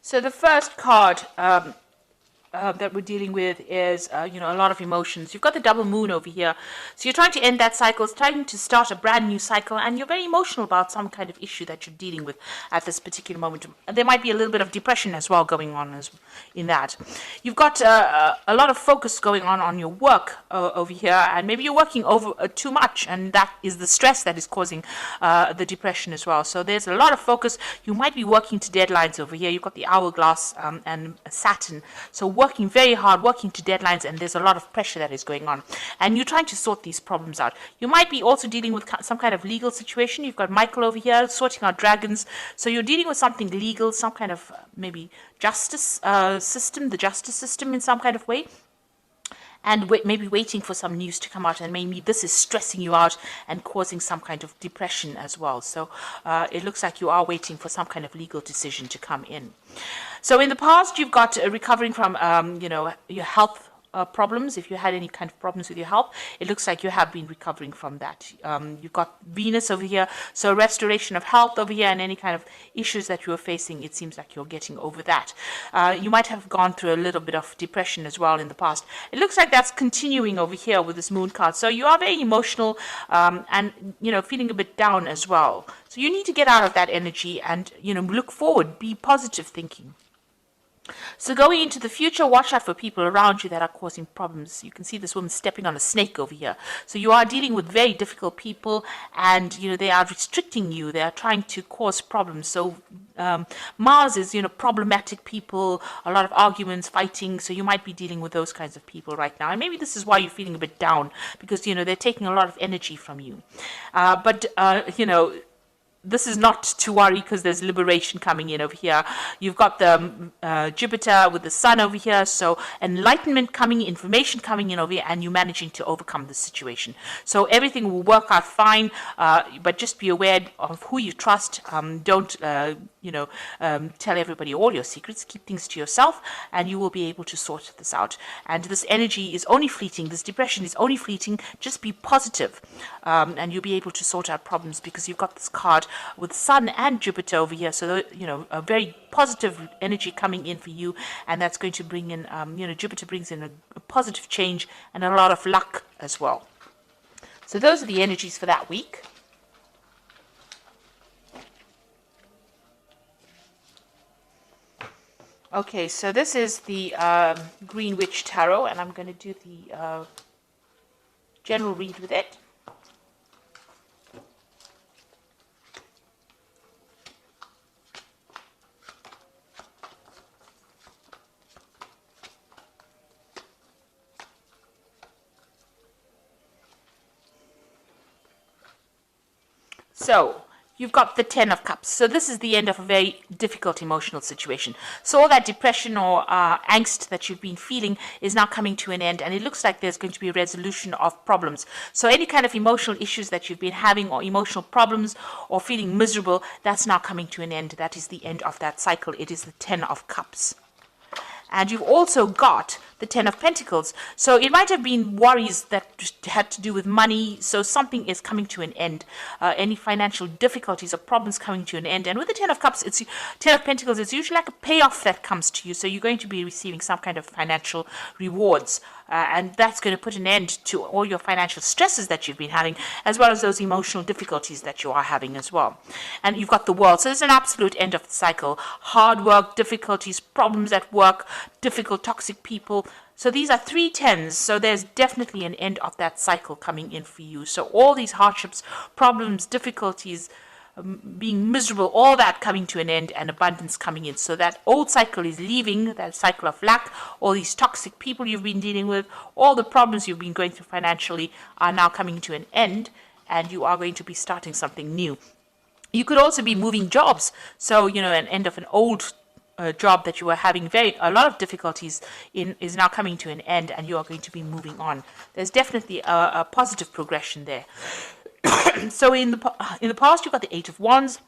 So the first card that we're dealing with is, a lot of emotions. You've got the double moon over here. So you're trying to end that cycle, it's trying to start a brand new cycle, and you're very emotional about some kind of issue that you're dealing with at this particular moment. There might be a little bit of depression as well going on in that. You've got a lot of focus going on your work over here, and maybe you're working over too much, and that is the stress that is causing the depression as well. So there's a lot of focus. You might be working to deadlines over here. You've got the hourglass and Saturn. So working very hard, working to deadlines, and there's a lot of pressure that is going on. And you're trying to sort these problems out. You might be also dealing with some kind of legal situation. You've got Michael over here sorting out dragons. So you're dealing with something legal, some kind of maybe justice system, the justice system in some kind of way. And maybe waiting for some news to come out, and maybe this is stressing you out and causing some kind of depression as well. So it looks like you are waiting for some kind of legal decision to come in. So in the past, you've got recovering from, your health problems. If you had any kind of problems with your health, it looks like you have been recovering from that. You've got Venus over here, so restoration of health over here, and any kind of issues that you were facing, it seems like you're getting over that. You might have gone through a little bit of depression as well in the past. It looks like that's continuing over here with this moon card. So you are very emotional and feeling a bit down as well. So you need to get out of that energy and look forward, be positive thinking. So going into the future, watch out for people around you that are causing problems. You can see this woman stepping on a snake over here. So you are dealing with very difficult people, and they are restricting you. They are trying to cause problems. So Mars is problematic people, a lot of arguments, fighting. So you might be dealing with those kinds of people right now. And maybe this is why you're feeling a bit down, because they're taking a lot of energy from you. This is not to worry, because there's liberation coming in over here. You've got the Jupiter with the Sun over here, so enlightenment coming, information coming in over here, and you managing to overcome the situation. So everything will work out fine, but just be aware of who you trust. Don't tell everybody all your secrets. Keep things to yourself, and you will be able to sort this out. And this energy is only fleeting. This depression is only fleeting. Just be positive, and you'll be able to sort out problems, because you've got this card with Sun and Jupiter over here. So a very positive energy coming in for you, and that's going to bring in Jupiter brings in a positive change and a lot of luck as well. So those are the energies for that week. Okay, so this is the Green Witch Tarot, and I'm going to do the general read with it. So you've got the 10 of Cups. So this is the end of a very difficult emotional situation. So all that depression or angst that you've been feeling is now coming to an end, and it looks like there's going to be a resolution of problems. So any kind of emotional issues that you've been having, or emotional problems, or feeling miserable, that's now coming to an end. That is the end of that cycle. It is the 10 of Cups. And you've also got the 10 of Pentacles. So it might have been worries that had to do with money. So something is coming to an end. Any financial difficulties or problems coming to an end. And with the 10 of Cups, 10 of Pentacles, it's usually like a payoff that comes to you. So you're going to be receiving some kind of financial rewards. And that's going to put an end to all your financial stresses that you've been having, as well as those emotional difficulties that you are having as well. And you've got the World. So there's an absolute end of the cycle. Hard work, difficulties, problems at work, difficult, toxic people. So these are 3 10s. So there's definitely an end of that cycle coming in for you. So all these hardships, problems, difficulties, being miserable, all that coming to an end, and abundance coming in. So that old cycle is leaving, that cycle of lack. All these toxic people you've been dealing with, all the problems you've been going through financially are now coming to an end, and you are going to be starting something new. You could also be moving jobs. So, an end of an old job that you were having a lot of difficulties in is now coming to an end, and you are going to be moving on. There's definitely a positive progression there. So in the past, you've got the 8 of Wands,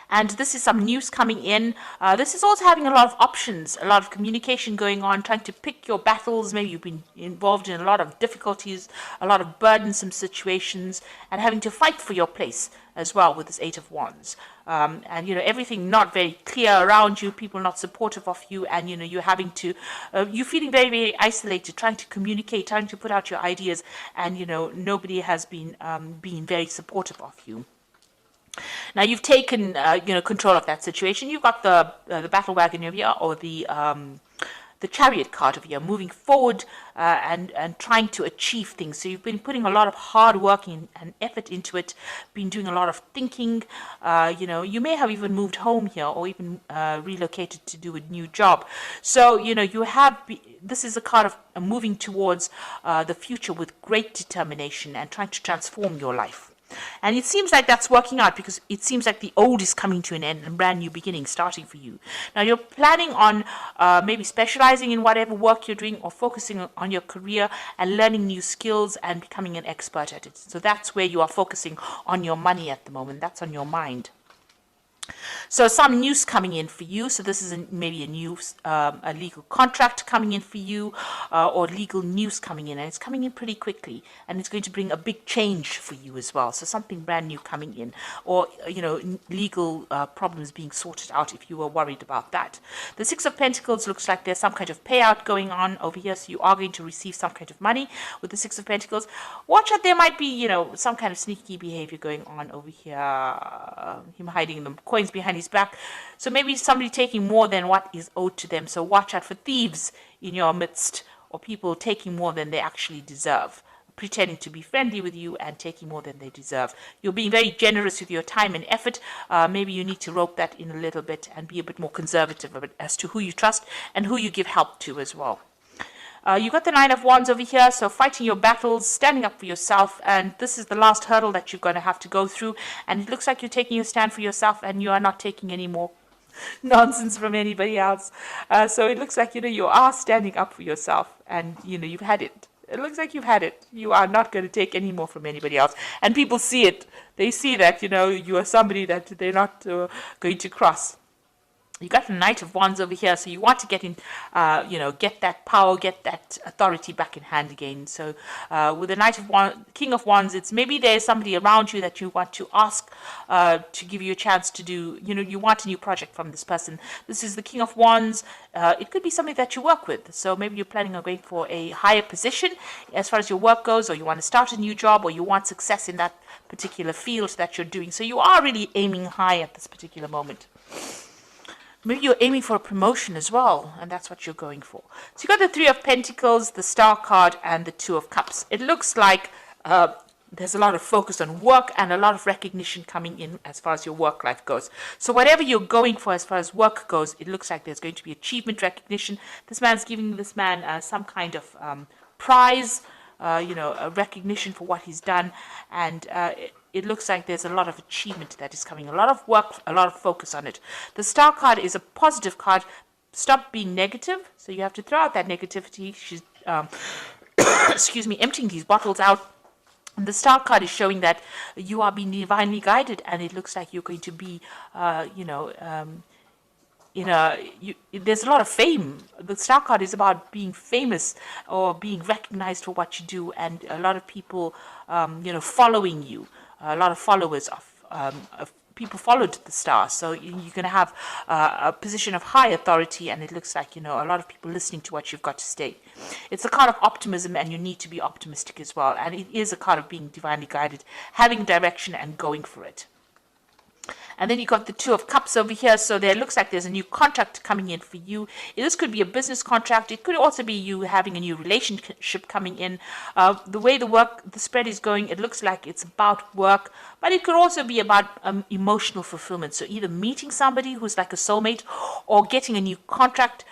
and this is some news coming in. This is also having a lot of options, a lot of communication going on, trying to pick your battles. Maybe you've been involved in a lot of difficulties, a lot of burdensome situations, and having to fight for your place as well with this Eight of Wands. And, you know, everything not very clear around you, people not supportive of you, and, you know, you're having to, you're feeling very, very isolated, trying to communicate, trying to put out your ideas, and, you know, nobody has been being very supportive of you. Now you've taken, you know, control of that situation. You've got the battle wagon over here, or the chariot card over here, moving forward and trying to achieve things. So you've been putting a lot of hard work and effort into it, been doing a lot of thinking. You know, you may have even moved home here, or even relocated to do a new job. So, you know, you have, this is a card of moving towards the future with great determination and trying to transform your life. And it seems like that's working out, because it seems like the old is coming to an end and brand new beginning starting for you. Now you're planning on maybe specializing in whatever work you're doing, or focusing on your career and learning new skills and becoming an expert at it. So that's where you are focusing on your money at the moment. That's on your mind. So some news coming in for you. So this is maybe a new a legal contract coming in for you, or legal news coming in, and it's coming in pretty quickly, and it's going to bring a big change for you as well. So something brand new coming in, or, you know, legal problems being sorted out if you were worried about that. The Six of Pentacles looks like there's some kind of payout going on over here, so you are going to receive some kind of money with the Six of Pentacles. Watch out, there might be, you know, some kind of sneaky behavior going on over here. Him hiding the coins behind his back. So maybe somebody taking more than what is owed to them. So watch out for thieves in your midst, or people taking more than they actually deserve, pretending to be friendly with you and taking more than they deserve. You're being very generous with your time and effort. Maybe you need to rope that in a little bit and be a bit more conservative as to who you trust and who you give help to as well. You got the Nine of Wands over here, so fighting your battles, standing up for yourself, and this is the last hurdle that you're going to have to go through, and it looks like you're taking your stand for yourself, and you are not taking any more nonsense from anybody else. So it looks like, you know, you are standing up for yourself, and, you know, you've had it. It looks like you've had it. You are not going to take any more from anybody else, and people see it. They see that, you know, you are somebody that they're not going to cross. You got the Knight of Wands over here, so you want to get in, you know, get that power, get that authority back in hand again. So with the Knight of Wands, King of Wands, it's maybe there's somebody around you that you want to ask to give you a chance to do, you know, you want a new project from this person. This is the King of Wands. It could be somebody that you work with. So maybe you're planning on going for a higher position as far as your work goes, or you want to start a new job, or you want success in that particular field that you're doing. So you are really aiming high at this particular moment. Maybe you're aiming for a promotion as well, and that's what you're going for. So you got the Three of Pentacles, the Star card, and the Two of Cups. It looks like there's a lot of focus on work and a lot of recognition coming in as far as your work life goes. So whatever you're going for as far as work goes, it looks like there's going to be achievement, recognition. This man's giving this man some kind of prize, you know, a recognition for what he's done, and it looks like there's a lot of achievement that is coming, a lot of work, a lot of focus on it. The Star card is a positive card. Stop being negative. So you have to throw out that negativity. She's, excuse me, emptying these bottles out. And the Star card is showing that you are being divinely guided, and it looks like you're going to be, you know, there's a lot of fame. The Star card is about being famous or being recognized for what you do, and a lot of people, you know, following you. A lot of followers of people followed the Star, so you're going to have a position of high authority, and it looks like, you know, a lot of people listening to what you've got to say. It's a card of optimism, and you need to be optimistic as well, and it is a card of being divinely guided, having direction and going for it. And then you got the Two of Cups over here. So there looks like there's a new contract coming in for you. This could be a business contract. It could also be you having a new relationship coming in. The way the spread is going, it looks like it's about work, but it could also be about emotional fulfillment. So either meeting somebody who's like a soulmate, or getting a new contract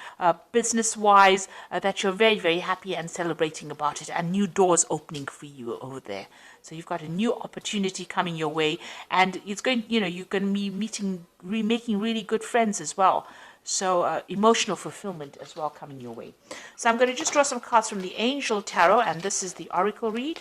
business-wise that you're very, very happy and celebrating about it, and new doors opening for you over there. So you've got a new opportunity coming your way, and it's going, you know, you're going to be making really good friends as well. So emotional fulfillment as well coming your way. So I'm going to just draw some cards from the Angel Tarot, and this is the Oracle read.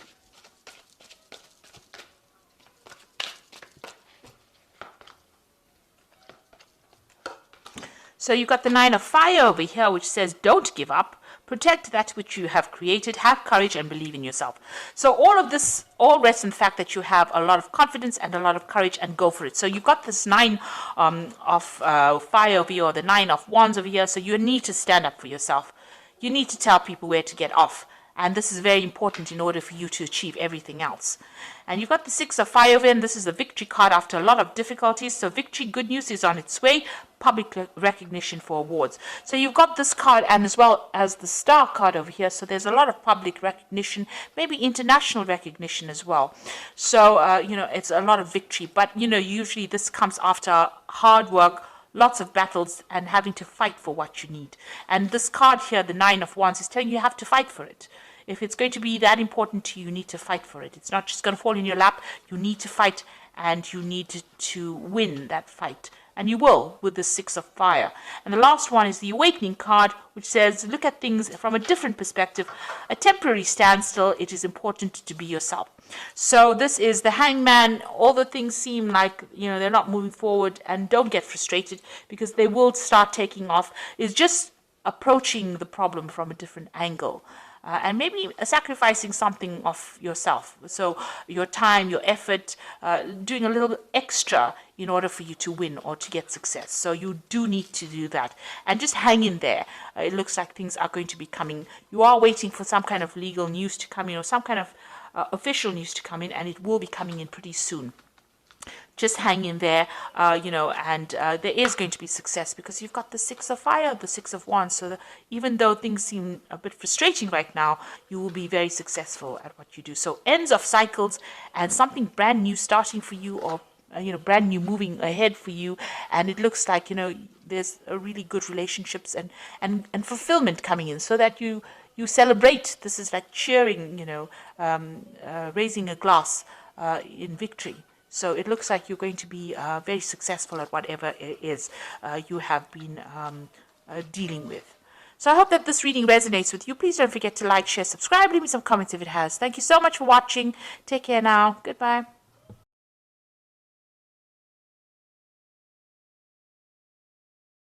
So you've got the Nine of Fire over here, which says don't give up. protect that which you have created, have courage and believe in yourself. So all of this all rests in the fact that you have a lot of confidence and a lot of courage, and go for it. So you've got this 9 of fire over here, or the 9 of wands over here. So you need to stand up for yourself. You need to tell people where to get off. And this is very important in order for you to achieve everything else. And you've got the 6 of fire over here, and this is the victory card after a lot of difficulties. So victory, good news is on its way. Public recognition for awards. So you've got this card, and as well as the star card over here. So there's a lot of public recognition, maybe international recognition as well. So, it's a lot of victory. But, usually this comes after hard work, lots of battles, and having to fight for what you need. And this card here, the 9 of wands, is telling you have to fight for it. If it's going to be that important to you, you need to fight for it. It's not just going to fall in your lap. You need to fight, and you need to win that fight. And you will with the 6 of fire. And the last one is the awakening card, which says, look at things from a different perspective. A temporary standstill. It is important to be yourself. So this is the hangman. All the things seem like, they're not moving forward, and don't get frustrated, because they will start taking off. It's just approaching the problem from a different angle. And maybe sacrificing something of yourself. So your time, your effort, doing a little bit extra in order for you to win or to get success. So you do need to do that. And just hang in there. It looks like things are going to be coming. You are waiting for some kind of legal news to come in, or some kind of official news to come in, and it will be coming in pretty soon. Just hang in there, and there is going to be success, because you've got the 6 of fire, the 6 of wands. So even though things seem a bit frustrating right now, you will be very successful at what you do. So ends of cycles, and something brand new starting for you, or brand new moving ahead for you. And it looks like there's a really good relationships and fulfillment coming in, so that you celebrate. This is like cheering, raising a glass in victory. So it looks like you're going to be very successful at whatever it is you have been dealing with. So I hope that this reading resonates with you. Please don't forget to like, share, subscribe, leave me some comments if it has. Thank you so much for watching. Take care now. Goodbye.